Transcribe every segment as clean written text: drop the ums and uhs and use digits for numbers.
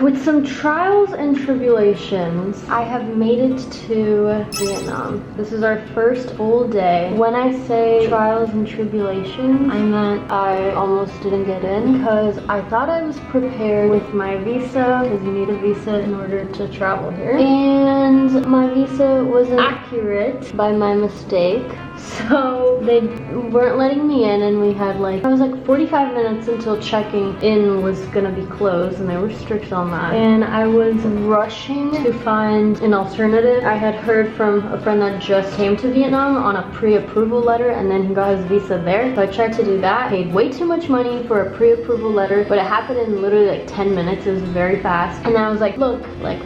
with some trials and tribulations, I have made it to Vietnam. This is our first full day. When I say trials and tribulations, I meant I almost didn't get in because I thought I was prepared with my visa, because you need a visa in order to travel here. And my visa wasn't accurate by my mistake. So they weren't letting me in, and we had like, I was like 45 minutes until checking in was gonna be closed, and they were strict on that. And I was rushing to find an alternative. I had heard from a friend that just came to Vietnam on a pre-approval letter, and then he got his visa there. So I tried to do that, paid way too much money for a pre-approval letter, but it happened in literally like 10 minutes. It was very fast. And I was like, look, like,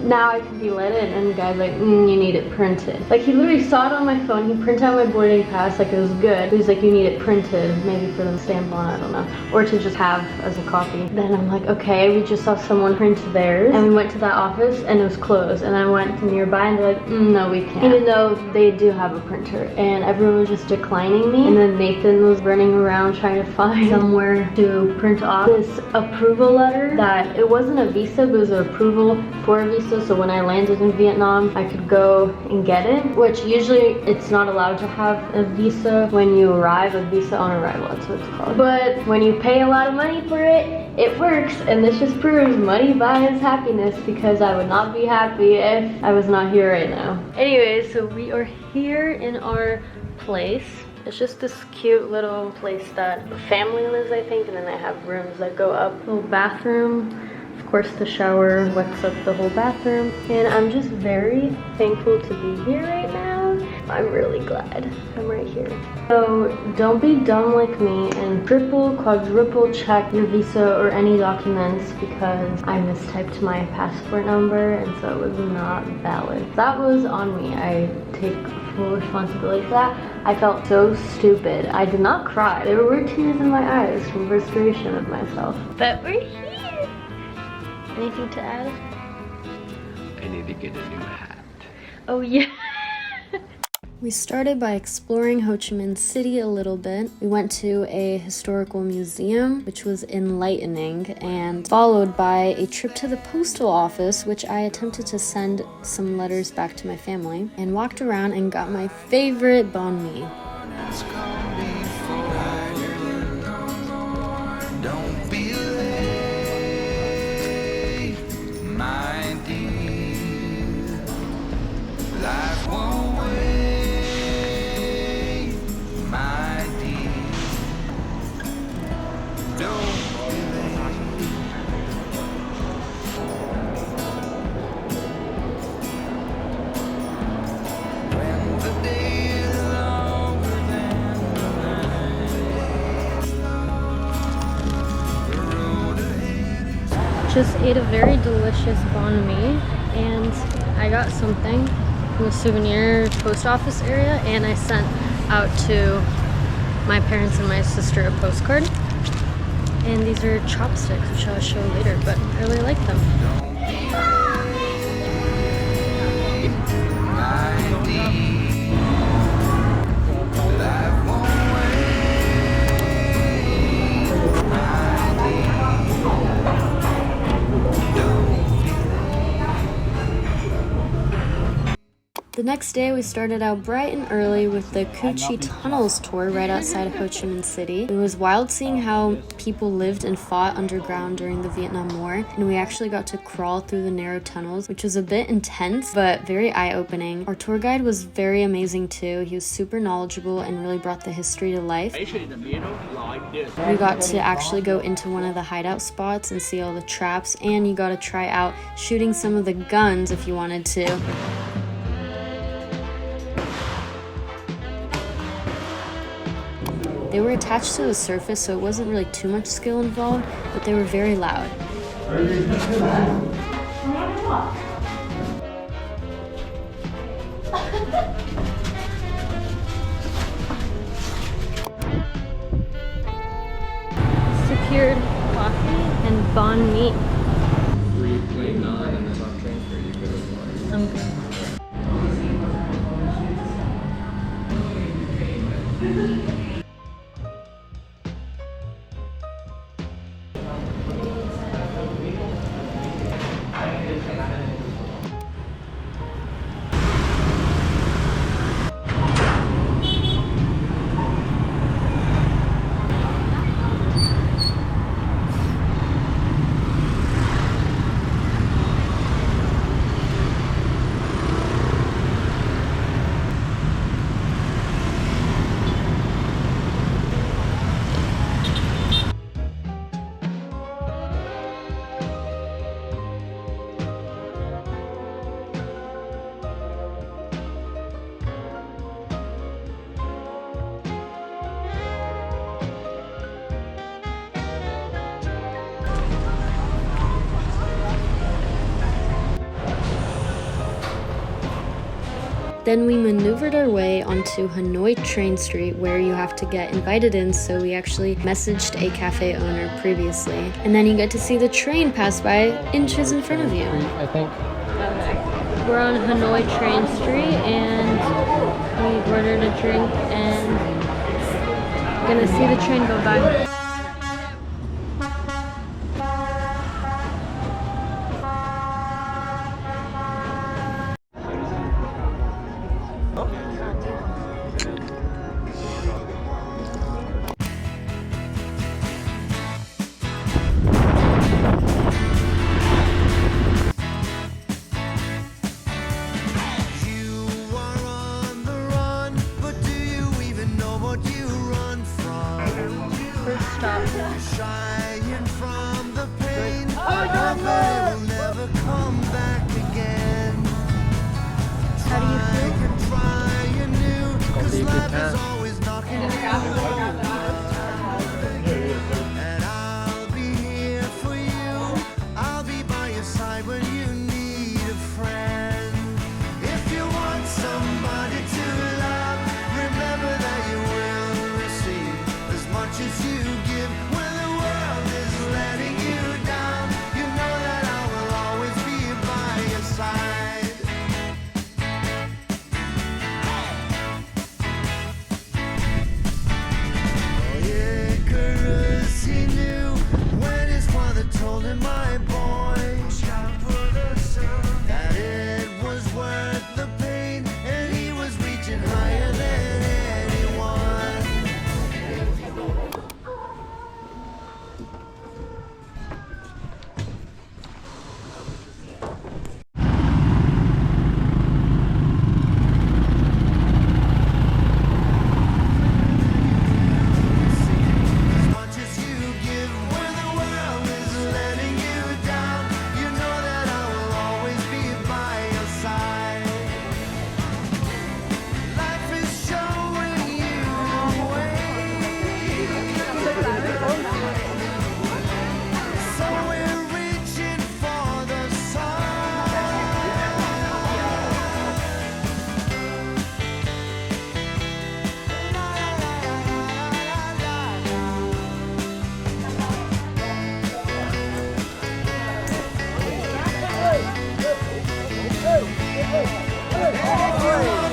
now I can be let in, and the guy's like, you need it printed. Like, he literally saw it on my phone, he printed out my boarding pass, like it was good. He was like, you need it printed, maybe for the stamp on, I don't know, or to just have as a copy. Then I'm like, okay, we just saw someone print theirs, and we went to that office and it was closed. And I went to nearby and they're like, no, we can't, even though they do have a printer. And everyone was just declining me. And then Nathan was running around trying to find somewhere to print off this approval letter that it wasn't a visa, but it was an approval for a visa. So when I landed in Vietnam, I could go and get it, which usually it's not allowed to have a visa when you arrive, a visa on arrival, that's what it's called. But when you pay a lot of money for it, it works. And this just proves money buys happiness, because I would not be happy if I was not here right now. Anyway, so we are here in our place. It's just this cute little place that a family lives, I think, and then they have rooms that go up. Little bathroom. Of course, the shower wets up the whole bathroom, and I'm just very thankful to be here right now. I'm really glad I'm right here. So don't be dumb like me and triple, quadruple check your visa or any documents, because I mistyped my passport number, and so it was not valid. That was on me. I take full responsibility for that. I felt so stupid. I did not cry. There were tears in my eyes from frustration of myself. But we're here. Anything to add? I need to get a new hat. Oh yeah. We started by exploring Ho Chi Minh City a little bit. We went to a historical museum, which was enlightening, and followed by a trip to the postal office, which I attempted to send some letters back to my family, and walked around and got my favorite banh mi. Just ate a very delicious banh mi, and I got something from the souvenir post office area, and I sent out to my parents and my sister a postcard. And these are chopsticks, which I'll show later, but I really like them. The next day, we started out bright and early with the Cu Chi Tunnels tour right outside of Ho Chi Minh City. It was wild seeing how people lived and fought underground during the Vietnam War, and we actually got to crawl through the narrow tunnels, which was a bit intense, but very eye-opening. Our tour guide was very amazing too. He was super knowledgeable and really brought the history to life. We got to actually go into one of the hideout spots and see all the traps, and you got to try out shooting some of the guns if you wanted to. They were attached to the surface, so it wasn't really too much skill involved, but they were very loud. Secured coffee and banh mi. Were you playing on and then on transfer? You good with I'm good. Then we maneuvered our way onto Hanoi train street, where you have to get invited in, so we actually messaged a cafe owner previously. And then you get to see the train pass by inches in front of you. I think. We're on Hanoi train street and we ordered a drink and gonna see the train go by. Stop. Shying from the pain, but it will never come back again. How do you feel? Trying new, It's gonna be a good life is time. always knocking at your door. And I'll be here for you. I'll be by your side when you need a friend. If you want somebody to love, remember that you will receive as much as you give. When the world is letting you down, you know that I will always be by your side. Oh yeah, Icarus, he knew when his father told him, my boy, that it was worth the pain, and he was reaching higher than anyone. As much as you give, when the world is letting you down, you know that I will always be by your side. Life is showing you the way, so we're reaching for the sun.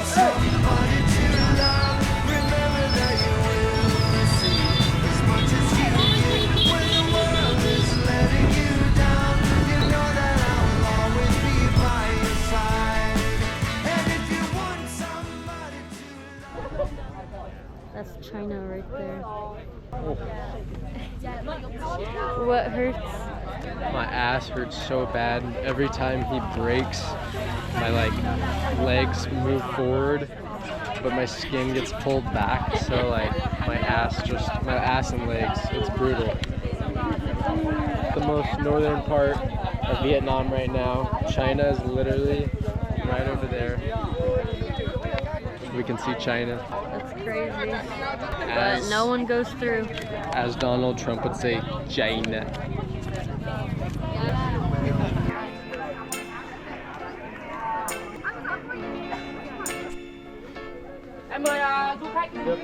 Somebody to love, remember that you will receive as much as you give. When the world is letting you down, you know that I will always be by your side. And if you want somebody to love. That's China right there. What hurts? My ass hurts so bad. Every time he brakes, my legs move forward, but my skin gets pulled back. So my ass and legs, it's brutal. The most northern part of Vietnam right now. China is literally right over there. We can see China. That's crazy. But As, no one goes through. as Donald Trump would say, China. Em mời du khách. Được.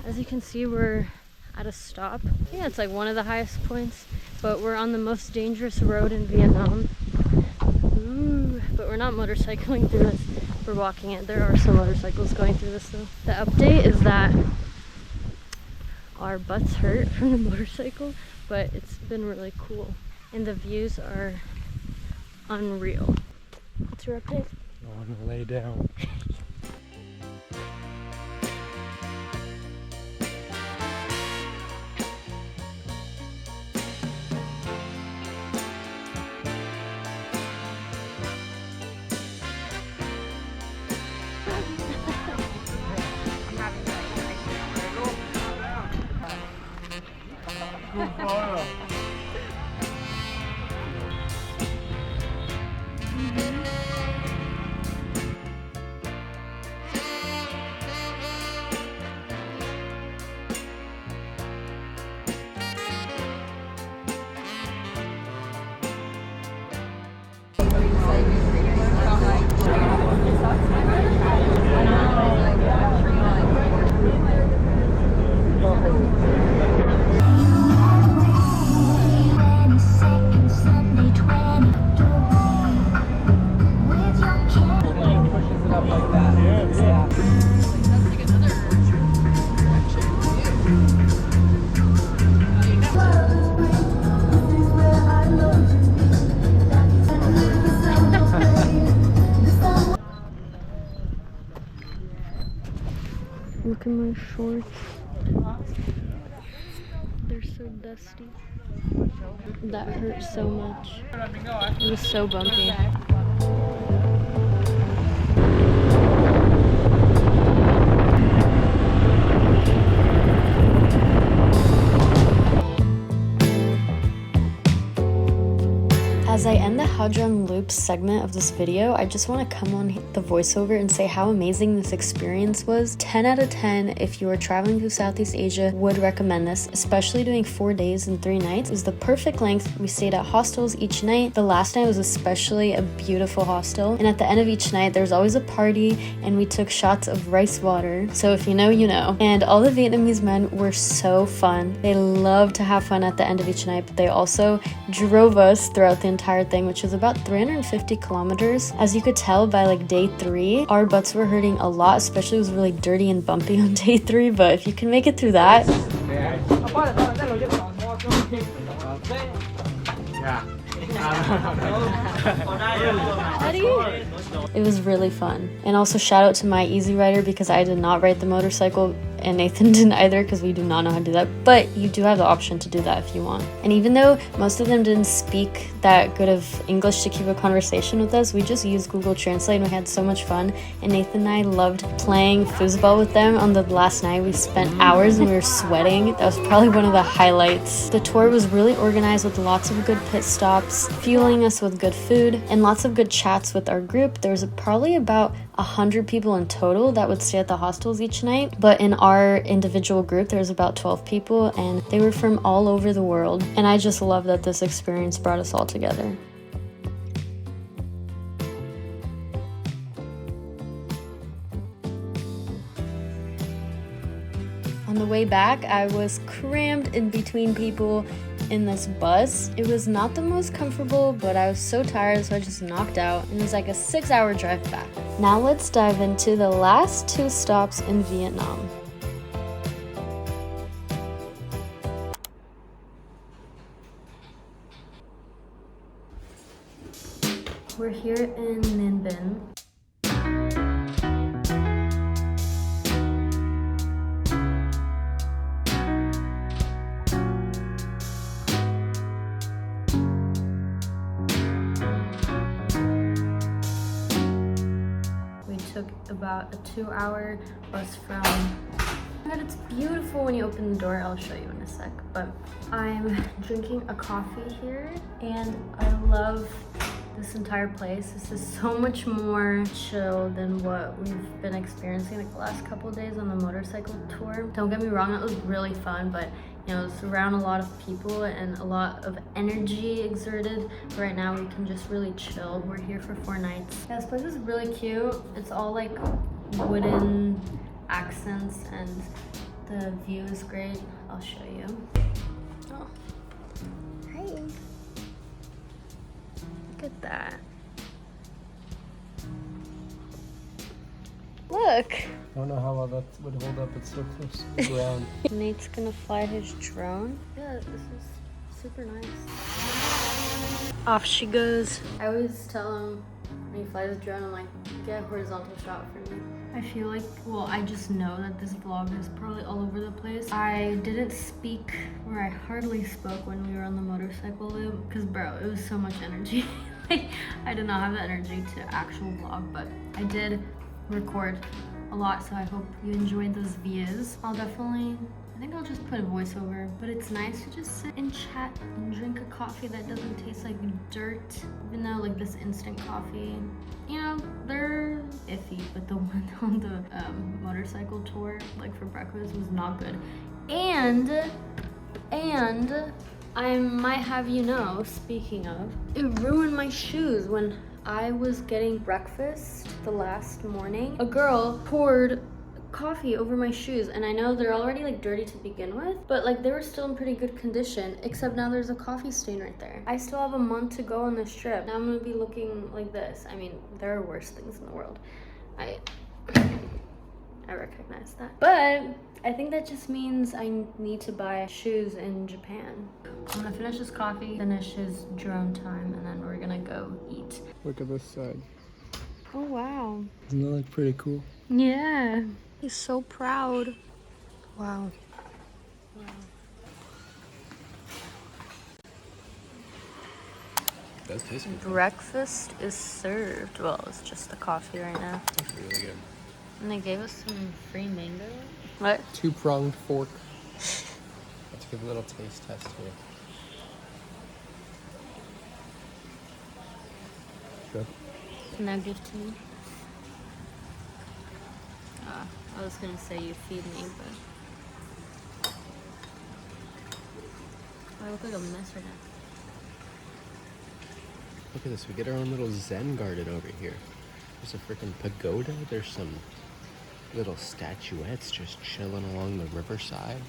As you can see, we're at a stop. Yeah, it's like one of the highest points, but we're on the most dangerous road in Vietnam. Ooh, but we're not motorcycling through this. We're walking it. There are some motorcycles going through this though. The update is that our butts hurt from the motorcycle, but it's been really cool. And the views are unreal. What's your update? I want to lay down. Look at my shorts. They're so dusty. That hurt so much. It was so bumpy. As I end the Giang Loop segment of this video, I just want to come on the voiceover and say how amazing this experience was. 10 out of 10 if you are traveling through Southeast Asia, would recommend this, especially doing 4 days and 3 nights. It was the perfect length. We stayed at hostels each night. The last night was especially a beautiful hostel, and at the end of each night there was always a party and we took shots of rice water. So if you know, you know. And all the Vietnamese men were so fun. They love to have fun at the end of each night, but they also drove us throughout the entire thing, which was about 350 kilometers. As you could tell by like day 3, our butts were hurting a lot, especially it was really dirty and bumpy on day 3, but if you can make it through that. It was really fun. And also shout out to my Easy Rider, because I did not ride the motorcycle and Nathan didn't either, because we do not know how to do that, but you do have the option to do that if you want. And even though most of them didn't speak that good of English to keep a conversation with us, we just used Google Translate and we had so much fun. And Nathan and I loved playing foosball with them. On the last night we spent hours and we were sweating. That was probably one of the highlights. The tour was really organized with lots of good pit stops, fueling us with good food, and lots of good chats with our group. There was probably about 100 people in total that would stay at the hostels each night, but in our individual group there was about 12 people, and they were from all over the world. And I just love that this experience brought us all together. On the way back, I was crammed in between people in this bus. It was not the most comfortable, but I was so tired, so I just knocked out, and it was like a 6-hour drive back. Now let's dive into the last 2 stops in Vietnam. We're here in Ninh. About a 2-hour bus from, and it's beautiful when you open the door. I'll show you in a sec, but I'm drinking a coffee here and I love this entire place. This is so much more chill than what we've been experiencing like the last couple of days on the motorcycle tour. Don't get me wrong, that was really fun, but you know, it's around a lot of people and a lot of energy exerted. Right now we can just really chill. We're here for 4 nights. Yeah, this place is really cute. It's all like wooden accents and the view is great. I'll show you. Oh, hi. Look at that. Look. I don't know how well that would hold up. It's so close to the ground. Nate's gonna fly his drone. Yeah, this is super nice. Off she goes. I always tell him when he flies the drone, I'm like, get a horizontal shot for me. I feel like, well, I just know that this vlog is probably all over the place. I didn't speak, or I hardly spoke when we were on the motorcycle loop, because bro, it was so much energy. Like, I did not have the energy to actual vlog, but I did record a lot, so I hope you enjoyed those views. I think I'll just put a voiceover, but it's nice to just sit and chat and drink a coffee that doesn't taste like dirt, even though like this instant coffee, you know, they're iffy, but the one on the motorcycle tour, like for breakfast, was not good. And I might have you know, speaking of, it ruined my shoes. When I was getting breakfast the last morning, a girl poured coffee over my shoes, and I know they're already like dirty to begin with, but like they were still in pretty good condition, except now there's a coffee stain right there. I still have a month to go on this trip. Now I'm gonna be looking like this. I mean, there are worse things in the world. I recognize that, but I think that just means I need to buy shoes in Japan. I'm gonna finish this coffee, finish his drone time, and then we're gonna go eat. Look at this side. Oh wow. Doesn't that look pretty cool? Yeah. He's so proud. Wow. It does taste good. Breakfast is served. Well, it's just the coffee right now. It's really good. And they gave us some free mango. What? Two-pronged fork. Let's give a little taste test here. Good. Now give to me. I was gonna say you feed me, but I look like a mess right now. Look at this. We get our own little Zen garden over here. There's a freaking pagoda. There's some little statuettes just chilling along the riverside.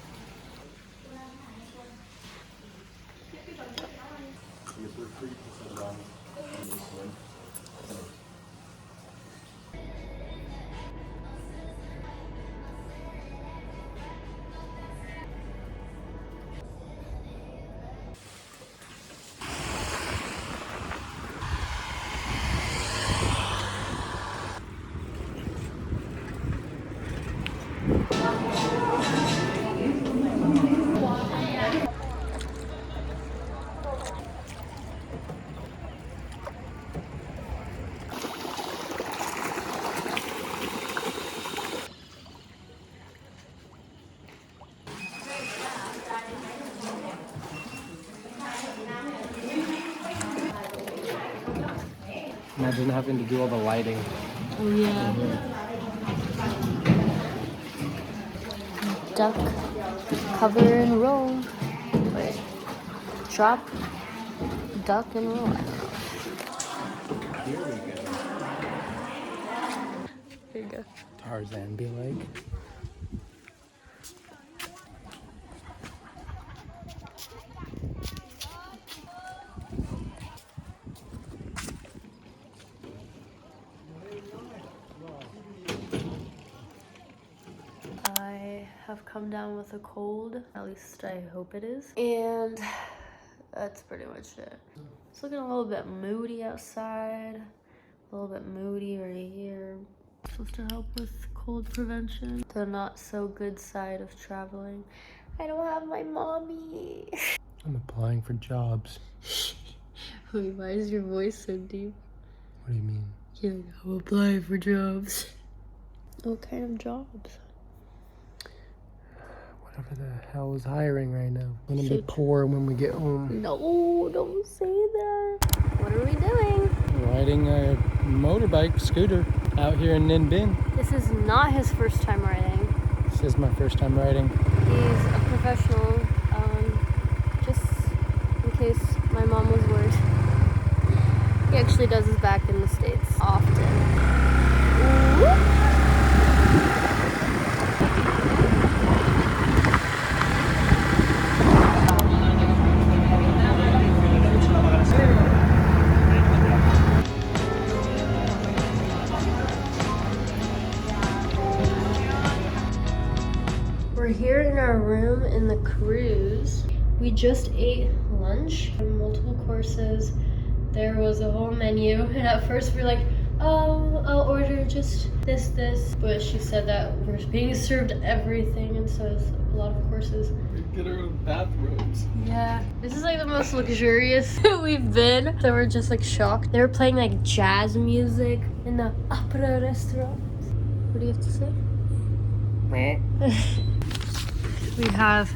Imagine having to do all the lighting. Oh yeah. Duck, cover and roll. Wait. Drop, duck and roll. I don't know. Here we go. Here you go. Tarzan be like. I have come down with a cold, at least I hope it is, and that's pretty much it. It's looking a little bit moody outside, a little bit moody right here. It's supposed to help with cold prevention. The not so good side of traveling. I don't have my mommy. I'm applying for jobs. Wait, why is your voice so deep? What do you mean? You're like, I'm applying for jobs. What kind of jobs? Whatever the hell is hiring right now. I'm gonna be Shoot. poor when we get home. No, don't say that. What are we doing? Riding a motorbike, scooter, out here in Ninh Binh. This is not his first time riding. This is my first time riding. He's a professional, just in case my mom was worried. He actually does his back in the States often. Ooh. cruise. We just ate lunch from multiple courses. There was a whole menu, and at first we were like, oh, I'll order just this. But she said that we're being served everything, and so it's a lot of courses. We get our own bathrobes. Yeah, this is like the most luxurious we've been. So we're just like shocked. They were playing like jazz music in the opera restaurant. What do you have to say? We have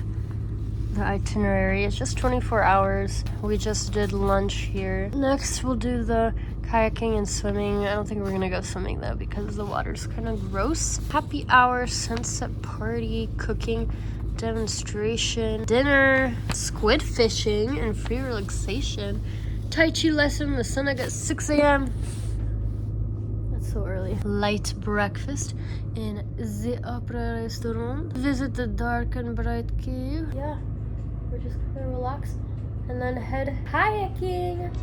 the itinerary. It's just 24 hours. We just did lunch here. Next we'll do the kayaking and swimming. I don't think we're gonna go swimming though because the water's kind of gross. Happy hour, sunset party, cooking, demonstration, dinner, squid fishing, and free relaxation. Tai Chi lesson, the sun at 6 a.m. That's so early. Light breakfast in the opera restaurant. Visit the dark and bright cave. Yeah, we're just gonna relax and then head kayaking.